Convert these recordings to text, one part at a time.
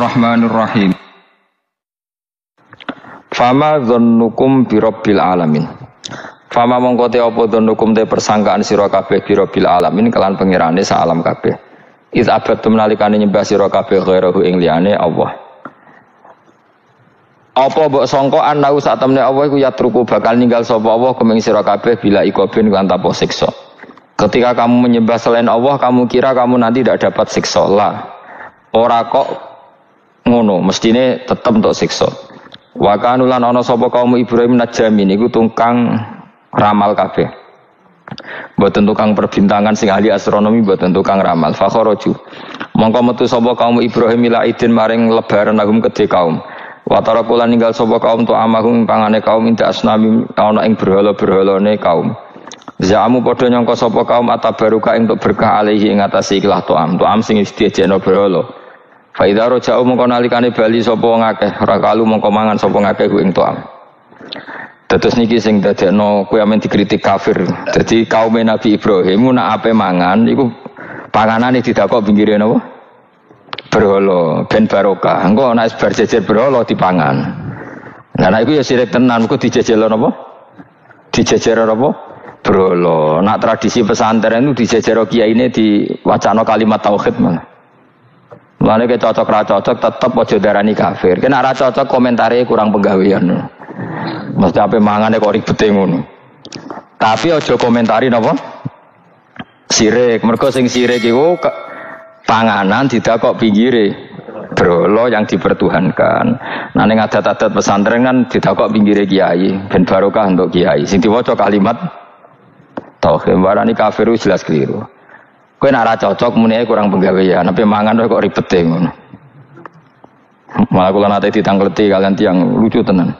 Bismillahirrahmanirrahim. Fama dzannukum birabbil alamin. Fama mongko te apa dzannukum te persangkaan sira kabeh birabbil alamin kelan pengirane sak alam kabeh. Iz abadtum nalikane nyembah sira kabeh ghairahu ing liyane Allah. Apa mbok sangka anau sak temne Allah iku yatruku bakal ninggal sapa Allah kuming sira kabeh bila ikobin kan tanpa siksa. Ketika kamu menyembah selain Allah, kamu kira kamu nanti tidak dapat siksa lah. Ora kok ngono, mestine tetep untuk siksa. Wa kanulan ana sapa kaum Ibrahim Najami niku tukang ramal kabeh. Mboten tukang perbintangan sing ahli astronomi, mboten tukang ramal. Fa kharaju. Mongko metu sapa kaum Ibrahim ila idin maring lebaran agum kedhe kaum. Wa tarakulan ninggal sapa kaum tu amahum pangane kaum inda asnami ana ing berhala-berhalane kaum. Za'amu padha nyangka sapa kaum atabaruka ing untuk berkah alaihi ing atase ikhlas to'am sing disediakno berhala. Fa idza raja'u mongko nalikane bali sapa wong akeh ora kalu mongko mangan sapa ngakeh ku ing to'am. Dados niki sing dadekno kowe amen dikritik kafir. Dadi kaum Nabi Ibrahim nak ape mangan iku panganane didakok pinggire napa? Berhala ben barokah. Engko nek bar jejer berhala dipangan. Lah nek iku ya sirik tenan iku dijejelo napa? Dijejero napa? Berhala. Nak tradisi pesantren itu dijejero kiyaine diwacana kalimat tauhid malah. Mulane ke cocok ra cocok tetep aja darani kafir. Kena ra cocok komentare kurang penggawean. Mesti ape mangane kok ribete ngono. Tapi aja komentari napa? Sirik. Mergo sing sirik iku panganan didakok pinggire berhala yang dipertuhankan. Nah ning adat-adat pesantren kan didakok pinggire kiai ben barokah untuk kiai. Sing diwaca kalimat tauhid warani kafir jelas keliru. Kowe nek ora cocok muni kurang penggawean, tapi mangan kok ribete ngono. Malah kula nate ditangleti kalian tiang lucu tenan.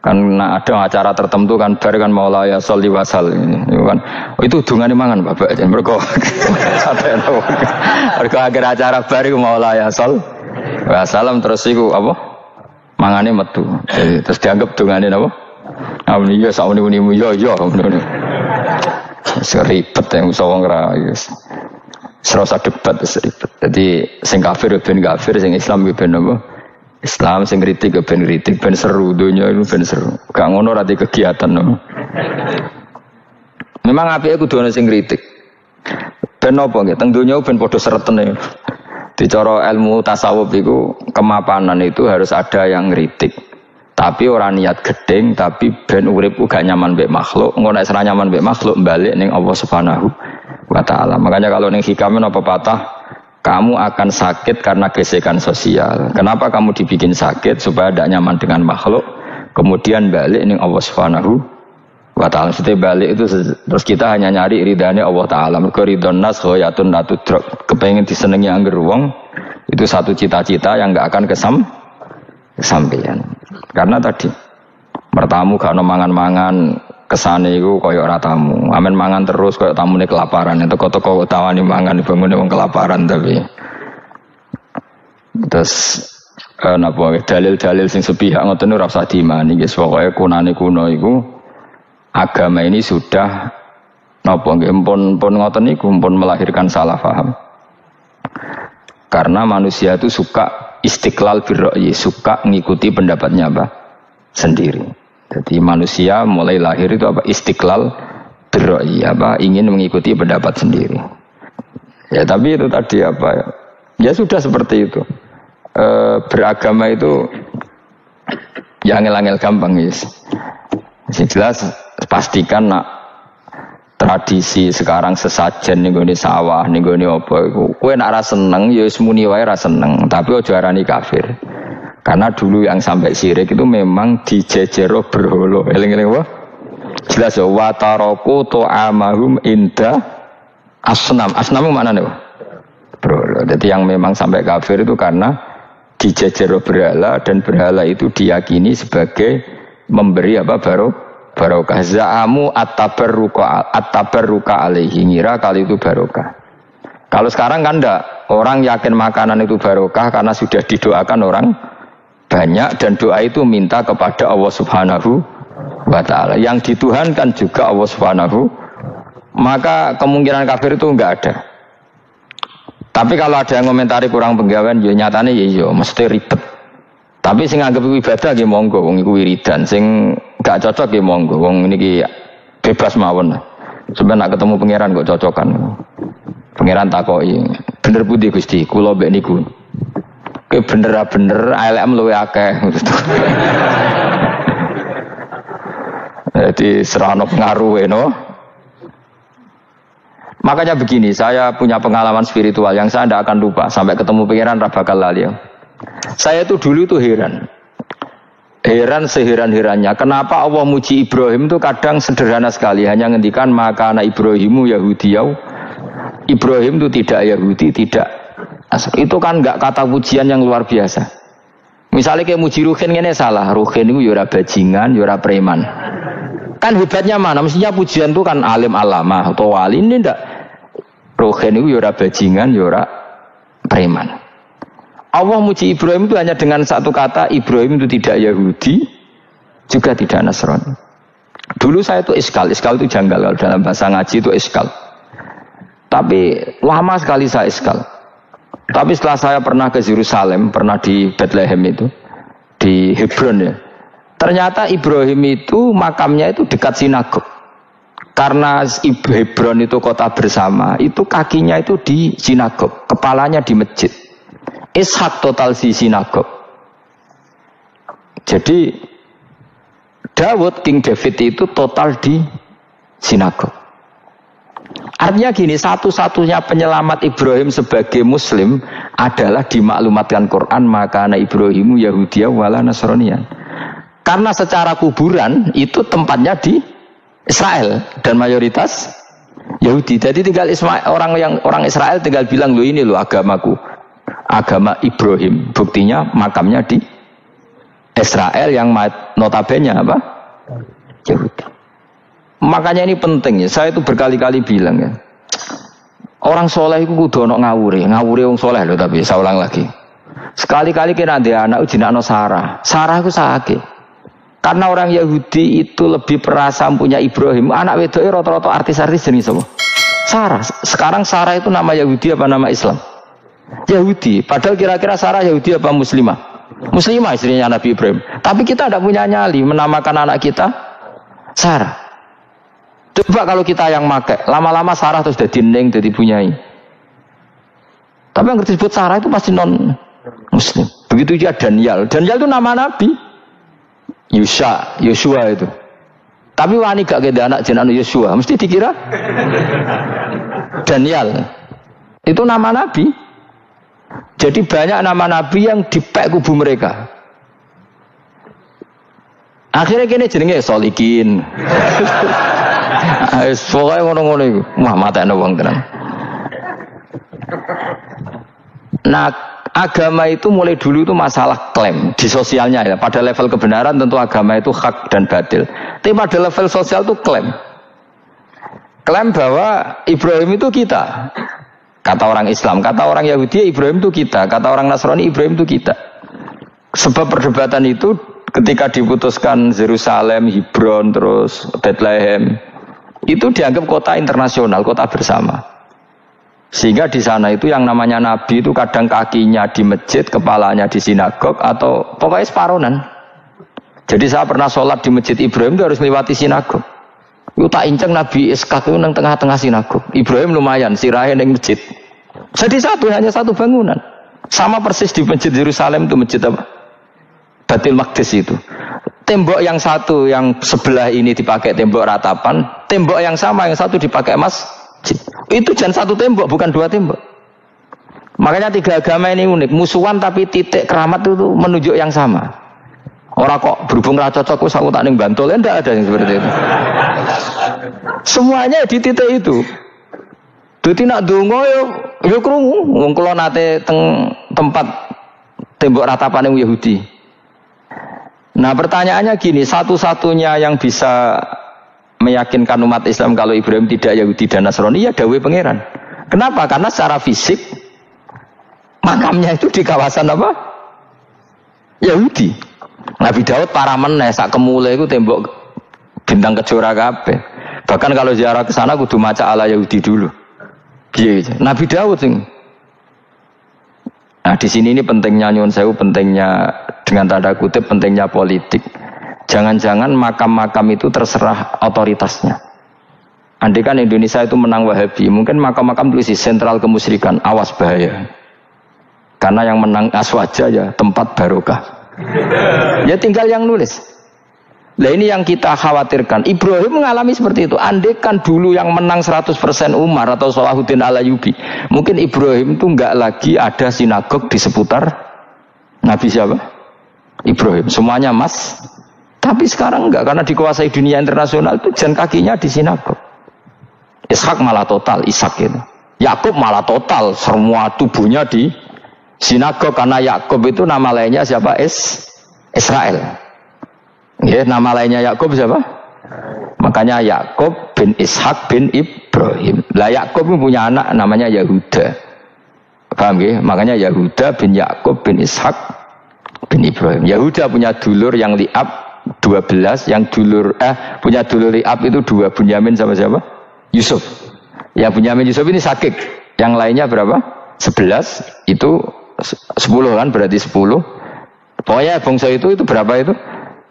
Kan ada acara tertentu kan bar kan maulaya sholli wasal itu kan. Oh, itu dungane mangan Bapak jan mergo. Mergo akhir acara bar iku maulaya shol. Wassalam terus iku apa? Mangane metu. Jadi, terus dianggap dungane napa? Amni ya sauni-unimu ya ngono. Seribet yang usah wong ra wis. Serasa debat seribet. Jadi sing kafir ben kafir, sing Islam ben apa? Islam sing kritik ben kritik, ben seru donya itu ben seru. Gak ngono ra kegiatan no. Memang apike kudu ana sing kritik. Ben apa nggih? Teng donya ben padha seretene. Dicara ilmu tasawuf iku kemapanan itu harus ada yang kritik. Tapi orang niat gedeng, tapi ben urip gak nyaman mbek makhluk, engko nek ora nyaman mbek makhluk balik ning Allah Subhanahu wa taala. Makanya kalau ning hikam apa patah, kamu akan sakit karena gesekan sosial. Kenapa kamu dibikin sakit supaya tidak nyaman dengan makhluk, kemudian balik ning Allah Subhanahu wa taala. Setelah balik itu terus kita hanya nyari ridane Allah taala. Mergo ridon nas ghayatun la tudrak. Kepengin disenengi angger wong, itu satu cita-cita yang enggak akan kesampaian. Karena tadi mertamu gak ono mangan-mangan kesane iku kaya ora tamu. Amen mangan terus kaya tamune kelaparan. Teko-teko tawani mangan bangune wong kelaparan tapi. Terus napa dalil-dalil sing sepihak ngoten ora usah diimani guys. Pokoke kunane kuno iku agama ini sudah napa nggih pun ngoten niku pun melahirkan salah paham. Karena manusia itu suka istiqlal birra'yi, suka ngikuti pendapatnya apa? Sendiri. Jadi manusia mulai lahir itu apa? Istiqlal birra'yi, apa? Ingin mengikuti pendapat sendiri. Ya tapi itu tadi apa ya? Ya sudah seperti itu. Beragama itu ya angel-angel gampang guys. Jelas pastikan nak tradisi sekarang sesajen ning gone sawah ning gone apa iku kowe nek ora seneng ya wis muni wae ora seneng tapi aja arani kafir karena dulu yang sampai syirik itu memang dijejero berhala eling-eling apa jelas ya wa taraku ta'amahum inda asnam mana nih berhala. Jadi yang memang sampai kafir itu karena dijejero berhala dan berhala itu diyakini sebagai memberi apa barokah. Za'amu at-tabarruka alaihi, ngira kali itu barokah. Kalau sekarang kan enggak, orang yakin makanan itu barokah karena sudah didoakan orang banyak dan doa itu minta kepada Allah Subhanahu wa taala. Yang dituhankan juga Allah Subhanahu. Maka kemungkinan kafir itu enggak ada. Tapi kalau ada yang komentari kurang penggawean, ya nyatane ya iya, mesti ribet. Tapi sing anggap ibadah nggih monggo, wong iku wiridan. Sing gak cocok nggih monggo, wong niki bebas mawon. Sampeyan nak ketemu pangeran kok cocokan. Pangeran takoki, bener pundi Gusti? Kula mbek niku. Ki bener-bener elek luwe akeh. Jadi serana pengaruh no. Makanya begini, saya punya pengalaman spiritual yang saya tidak akan lupa sampai ketemu pangeran ra bakal lali. Saya itu dulu tuh heran seheran-herannya. Kenapa Allah muji Ibrahim itu kadang sederhana sekali, hanya ngendikan maka anak Ibrahimu Yahudiyau. Ibrahim itu tidak Yahudi, tidak. Itu kan enggak kata pujian yang luar biasa. Misalnya kayak muji Ruhin ini salah. Ruhin itu yura bajingan, yura preman. Kan hebatnya mana? Mestinya pujian itu kan alim alama atau wali. Ini enggak. Ruhin itu yura bajingan, yura preman. Allah muji Ibrahim itu hanya dengan satu kata. Ibrahim itu tidak Yahudi, juga tidak Nasrani. Dulu saya itu iskal itu janggal. Kalau dalam bahasa ngaji itu iskal. Tapi lama sekali saya iskal. Tapi setelah saya pernah ke Yerusalem, pernah di Bethlehem itu, di Hebron ya. Ternyata Ibrahim itu makamnya itu dekat sinagog. Karena Hebron itu kota bersama, itu kakinya itu di sinagog, kepalanya di masjid. Ishak total di sinagog. Jadi King David itu total di sinagog. Artinya gini, satu-satunya penyelamat Ibrahim sebagai Muslim adalah dimaklumatkan Quran maka anak Ibrahimu Yahudiyah wala Nasraniyan. Karena secara kuburan itu tempatnya di Israel dan mayoritas Yahudi. Jadi tinggal orang Israel tinggal bilang, lo ini lo agamaku, agama Ibrahim. Buktinya makamnya di Israel yang notabene apa? Yahudi. Makanya ini penting ya. Saya itu berkali-kali bilang ya. Orang soleh itu kudu ono ngawure wong soleh loh, tapi saya ulang lagi. Sekali-kali kena dia anak jinakno Sarah itu sakit. Karena orang Yahudi itu lebih perasa punya Ibrahim. Anak wedoknya rata-rata artis-artis jenis apa? Sarah. Sekarang Sarah itu nama Yahudi apa nama Islam? Yahudi. Padahal kira-kira Sarah Yahudi apa Muslimah? Muslimah istrinya Nabi Ibrahim. Tapi kita tidak punya nyali menamakan anak kita Sarah. Coba kalau kita yang make, lama-lama Sarah terus jadi neng, jadi punyai. Tapi yang disebut Sarah itu pasti non Muslim. Begitu juga Daniel. Daniel itu nama Nabi. Yosua itu. Tapi wani gak keda anak jenengan Yosua, mesti dikira Daniel. Itu nama Nabi. Jadi banyak nama Nabi yang dipek kubu mereka. Akhirnya kini jenenge Solikin. Pokoknya ngono-ngono itu. Wah, matanya wong tenan. Nah, agama itu mulai dulu itu masalah klaim di sosialnya ya. Pada level kebenaran tentu agama itu hak dan batil. Tapi pada level sosial itu klaim. Klaim bahwa Ibrahim itu kita. Kata orang Islam, kata orang Yahudi Ibrahim itu kita, kata orang Nasrani Ibrahim itu kita. Sebab perdebatan itu ketika diputuskan Yerusalem, Hebron, terus Bethlehem, itu dianggap kota internasional, kota bersama. Sehingga di sana itu yang namanya Nabi itu kadang kakinya di masjid, kepalanya di sinagog, atau pokoknya separonan. Jadi saya pernah sholat di masjid Ibrahim itu harus melewati sinagog. Itu tak inceng Nabi Ishak itu nang tengah-tengah sinagog. Ibrahim lumayan, sirahe nang masjid. Jadi hanya satu bangunan. Sama persis di masjid Yerusalem itu masjid apa? Baitul Maqdis itu. Tembok yang satu yang sebelah ini dipakai tembok ratapan, tembok yang sama yang satu dipakai masjid. Itu jangan satu tembok, bukan dua tembok. Makanya tiga agama ini unik, musuhan tapi titik keramat itu menunjuk yang sama. Orang kok berhubung ra cocok wis aku tak ning Bantul, enggak ada yang seperti itu. Semuanya di titik itu. Dadi nak donga yo krungu wong kula nate teng tempat tembok ratapan Yahudi. Nah pertanyaannya gini, satu-satunya yang bisa meyakinkan umat Islam kalau Ibrahim tidak Yahudi dan Nasrani ya dawuh pangeran. Kenapa? Karena secara fisik makamnya itu di kawasan apa? Yahudi. Nabi Daud para meneh sak kemule itu tembok bintang kejora kabeh. Bahkan kalau ziarah ke sana kudu maca ala Yahudi dulu. Piye Nabi Daud sing Nah di sini ini pentingnya nyuwun sewu, pentingnya dengan tanda kutip pentingnya politik. Jangan-jangan makam-makam itu terserah otoritasnya. Andai kan Indonesia itu menang Wahabi, mungkin makam-makam tulis sentral kemusyrikan, awas bahaya. Karena yang menang Aswaja ya tempat barokah. Ya tinggal yang nulis. Nah ini yang kita khawatirkan. Ibrahim mengalami seperti itu. Andai kan dulu yang menang 100% Umar atau Salahuddin Al-Ayyubi, mungkin Ibrahim itu enggak lagi ada sinagog di seputar Nabi siapa? Ibrahim. Semuanya mas. Tapi sekarang enggak, karena dikuasai dunia internasional itu jan kakinya di sinagog. Ishak malah total, Ishak itu. Yakub malah total, semua tubuhnya di sinagog, karena Yakub itu nama lainnya siapa? Israel. Ya, nama lainnya Yakub siapa? Makanya Yakub bin Ishak bin Ibrahim. Lah Yakub punya anak namanya Yahuda. Paham ya? Makanya Yahuda bin Yakub bin Ishak bin Ibrahim. Yahuda punya dulur yang li'ab 12, yang punya dulur li'ab itu 2, Bunyamin sama siapa? Yusuf. Yang Bunyamin Yusuf ini sakit. Yang lainnya berapa? 11. Itu 10 kan, berarti 10. Pokoknya bangsa itu berapa itu?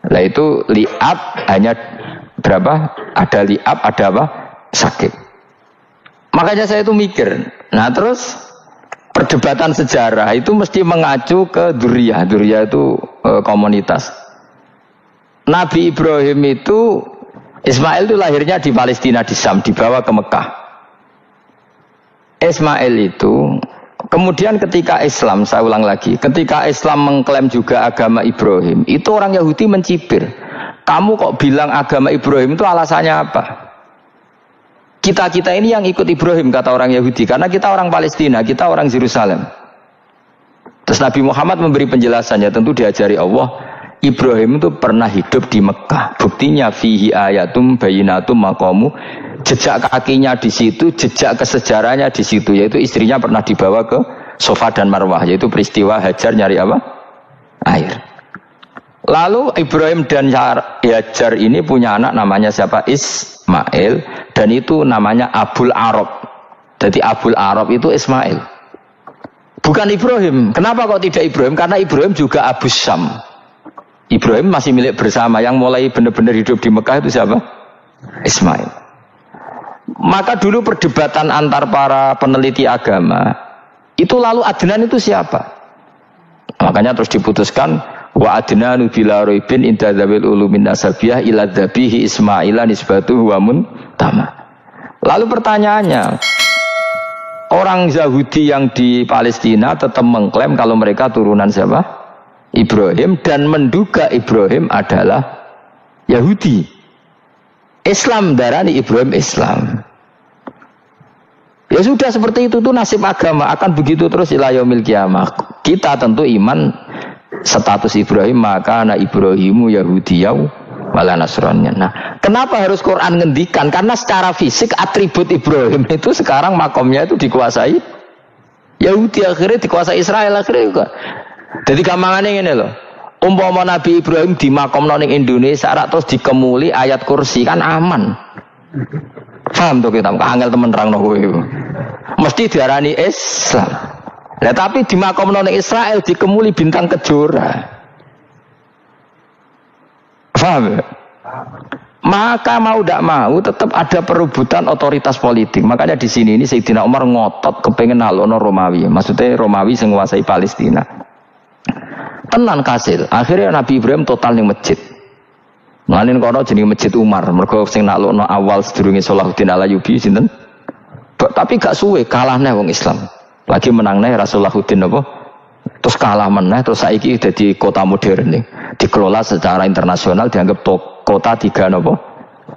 Lah itu li'ab hanya berapa? Ada li'ab, ada apa? Sakit. Makanya saya itu mikir. Nah terus perdebatan sejarah itu mesti mengacu ke Duriyah. Duriyah itu komunitas. Nabi Ibrahim itu, Ismail itu lahirnya di Palestina, di Syam, dibawa ke Mekah. Ismail itu kemudian ketika Islam, saya ulang lagi, ketika Islam mengklaim juga agama Ibrahim, itu orang Yahudi mencibir. Kamu kok bilang agama Ibrahim itu alasannya apa? Kita ini yang ikut Ibrahim, kata orang Yahudi, karena kita orang Palestina, kita orang Yerusalem. Terus Nabi Muhammad memberi penjelasannya, tentu diajari Allah, Ibrahim itu pernah hidup di Mekah. Buktinya fihi ayatum bayinatum maqamu, jejak kakinya di situ, jejak kesejarahnya di situ, yaitu istrinya pernah dibawa ke Safa dan Marwah, yaitu peristiwa Hajar nyari apa? Air. Lalu Ibrahim dan Hajar ini punya anak namanya siapa? Ismail, dan itu namanya Abul Arab. Jadi Abul Arab itu Ismail. Bukan Ibrahim. Kenapa kok tidak Ibrahim? Karena Ibrahim juga Abu Syam. Ibrahim masih milik bersama. Yang mulai benar-benar hidup di Mekah itu siapa? Ismail. Maka dulu perdebatan antar para peneliti agama itu, lalu Adnan itu siapa? Makanya terus diputuskan wa adnanu bila raibin inda dzawil ulumin nasabiyah ila dzabihi Ismaila nisbatuhu wa muntama. Lalu pertanyaannya, orang Yahudi yang di Palestina tetap mengklaim kalau mereka turunan siapa? Ibrahim, dan menduga Ibrahim adalah Yahudi. Islam darani Ibrahim Islam. Ya sudah seperti itu tuh nasib agama, akan begitu terus ila yaumil qiyamah. Kita tentu iman status Ibrahim, maka anak Ibrahimu Yahudiyau wala Nasraniyah. Nah, kenapa harus Quran ngendikan? Karena secara fisik atribut Ibrahim itu sekarang makomnya itu dikuasai Yahudi, akhirnya dikuasai Israel akhirnya juga. Jadi gampangannya ini loh, umpama Nabi Ibrahim di makom ning Indonesia terus dikemuli ayat kursi kan aman. Paham tuh kita, angel temen terang kowe. Mesti diarani Islam. Lah tapi di makom ning Israel dikemuli bintang kejora. Paham? Maka mau tidak mau tetap ada perebutan otoritas politik. Makanya di sini ini Sayyidina Umar ngotot kepengen nalono Romawi. Maksudnya Romawi yang menguasai Palestina. Tenan kasil. Akhirnya Nabi Ibrahim total ning masjid. Mlanen kono jenenge Masjid Umar. Mergo sing naklukno awal sedurunge Salahuddin Al-Ayyubi sinten? Tapi gak suwe kalah neh wong Islam. Lagi menang neh Rasulullahuddin apa? Terus kalah meneh, terus saiki dadi kota modern nih. Dikelola secara internasional, dianggap kota tiga napa?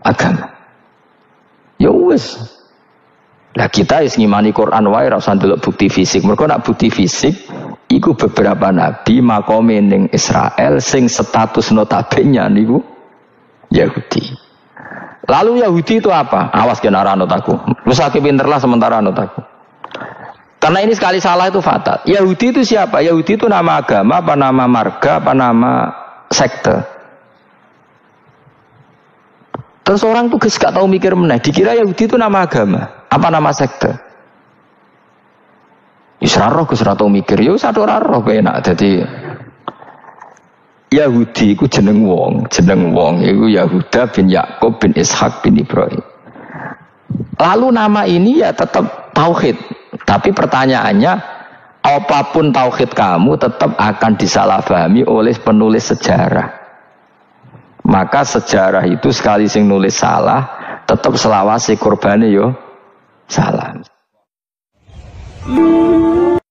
Agama. Ya wis. Lah kita wis ngimani Quran wae ora usah ndelok bukti fisik. Mergo nek bukti fisik iku beberapa nabi makome ning Israel sing status notabene niku Yahudi. Lalu Yahudi itu apa? Awas kena anut aku. Wis akeh pinterlah sementara anut aku. Karena ini sekali salah itu fatal. Yahudi itu siapa? Yahudi itu nama agama, apa nama marga, apa nama sekte. Terus orang tuh gak tahu mikir meneh. Dikira Yahudi itu nama agama, apa nama sekte. Isra roh Gus ra tau mikir, yo satu ora roh enak dadi Yahudi iku jeneng wong iku Yahuda bin Yakub bin Ishak bin Ibrahim. Lalu nama ini ya tetap tauhid, tapi pertanyaannya apapun tauhid kamu tetap akan disalahpahami oleh penulis sejarah. Maka sejarah itu sekali sing nulis salah, tetap selawase korbane yo salah.